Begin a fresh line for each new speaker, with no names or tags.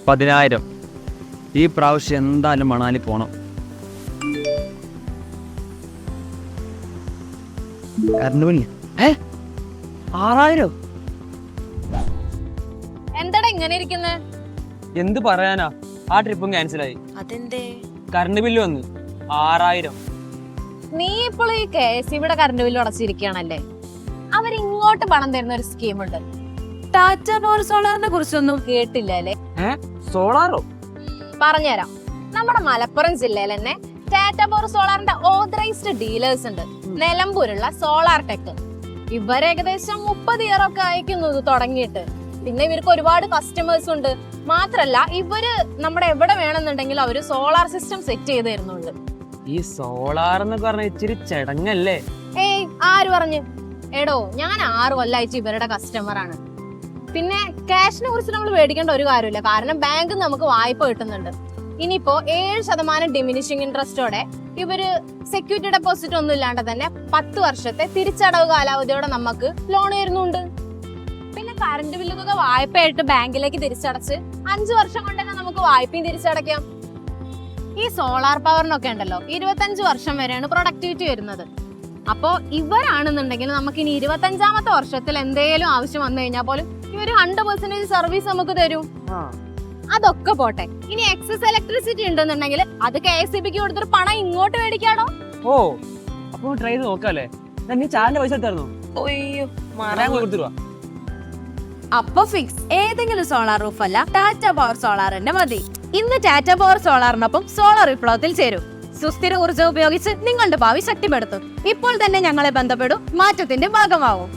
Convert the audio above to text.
10,000. ഈ പ്രാവശ്യം എന്തായാലും മണാലി പോണം. Current bill 6,000.
എന്താടാ ഇങ്ങനെ ഇരിക്കുന്നേ?
എന്ത് പറയാനാ, ആ ട്രിപ്പും ക്യാൻസലായി.
അതെന്തേ?
കറണ്ട് ബില്ല് വന്നു 6,000.
നീ ഇപ്പോൾ ഈ KSEBിയുടെ കറണ്ട് ബില്ല് അടച്ചിരിക്കുകയാണല്ലേ? അവരിങ്ങോട്ട് പണം തരുന്ന ഒരു സ്കീമുണ്ട്. ടാറ്റ പവർ സോളാറിനെ കുറിച്ചൊന്നും കേട്ടില്ല അല്ലേ?
സോളാറോ?
പറഞ്ഞുതരാം. നമ്മുടെ മലപ്പുറം ജില്ലയിൽ തന്നെ ടാറ്റ പവർ സോളാറിന്റെ ഓതറൈസ്ഡ് ഡീലേഴ്സ് ഉണ്ട്. നിലമ്പൂരുള്ള സോളാർ ടെക്. ഇവർ ഏകദേശം 30 ഇയർ ഒക്കെ അയക്കുന്നു തുടങ്ങിയിട്ട്. പിന്നെ ഇവർക്ക് ഒരുപാട് കസ്റ്റമേഴ്സ് ഉണ്ട്. മാത്രല്ല ഇവര് നമ്മുടെ എവിടെ വേണമെന്നുണ്ടെങ്കിലും അവര് സോളാർ സിസ്റ്റം സെറ്റ് ചെയ്ത് തരുന്നുണ്ട്.
ഈ സോളാർ എന്ന് പറഞ്ഞ ഇച്ചിരി ചടങ്ങല്ലേ?
ഏയ്, ആര് പറഞ്ഞു? എടോ, ഞാൻ 6 കൊല്ലായിട്ട് ഇവരുടെ കസ്റ്റമർ ആണ്. പിന്നെ ക്യാഷിനെ കുറിച്ച് നമ്മൾ പേടിക്കേണ്ട ഒരു കാര്യമില്ല. കാരണം ബാങ്ക് നമുക്ക് വായ്പ കിട്ടുന്നുണ്ട്. ഇനിയിപ്പോ 7% ഡിമിനിഷിംഗ് ഇൻട്രസ്റ്റോടെ ഇവര് സെക്യൂരിറ്റി ഡെപ്പോസിറ്റ് ഒന്നും ഇല്ലാണ്ട് തന്നെ 10 വർഷത്തെ തിരിച്ചടവ് കാലാവധിയോടെ നമുക്ക് ലോൺ തരുന്നുണ്ട്. പിന്നെ കറണ്ട് ബില്ല് തുക വായ്പയായിട്ട് ബാങ്കിലേക്ക് തിരിച്ചടച്ച് 5 വർഷം കൊണ്ട് തന്നെ നമുക്ക് വായ്പയും തിരിച്ചടയ്ക്കാം. ഈ സോളാർ പവറിനൊക്കെ ഉണ്ടല്ലോ 25 വർഷം വരെയാണ് പ്രൊഡക്ടിവിറ്റി വരുന്നത്. അപ്പോ ഇവരാണെന്നുണ്ടെങ്കിൽ നമുക്ക് ഇനി 25ാമത്തെ വർഷത്തിൽ എന്തെങ്കിലും ആവശ്യം വന്നു കഴിഞ്ഞാൽ പോലും ഇവര് 100% സർവീസ് നമുക്ക് തരും. അതൊക്കെ പോട്ടെ, ഇനി എക്സസ് ഇലക്ട്രിസിറ്റി ഉണ്ടെന്നുണ്ടെങ്കിൽ അത് KSEBിക്ക് കൊടുത്തൊരു പണം ഇങ്ങോട്ട് മേടിക്കാടോ.
ഓ, അപ്പൊ ട്രൈ ചെയ്ത് നോക്കാല്ലേ? നീ ചാനലിന്റെ പൈസ എടുത്തായിരുന്നോ? കൊടുത്തിരുവാ.
അപ്പൊ ഫിക്സ്. ഏതെങ്കിലും സോളാർ റൂഫ് അല്ല, ടാറ്റ പവർ സോളാർ തന്നെ മതി. ഇന്ന് ടാറ്റ പവർ സോളാറിനൊപ്പം സോളാർ വിപ്ലവത്തിൽ ചേരും. സുസ്ഥിര ഊർജ്ജം ഉപയോഗിച്ച് നിങ്ങളുടെ ഭാവി ശക്തിപ്പെടുത്തും. ഇപ്പോൾ തന്നെ ഞങ്ങളെ ബന്ധപ്പെടും, മാറ്റത്തിന്റെ ഭാഗമാവും.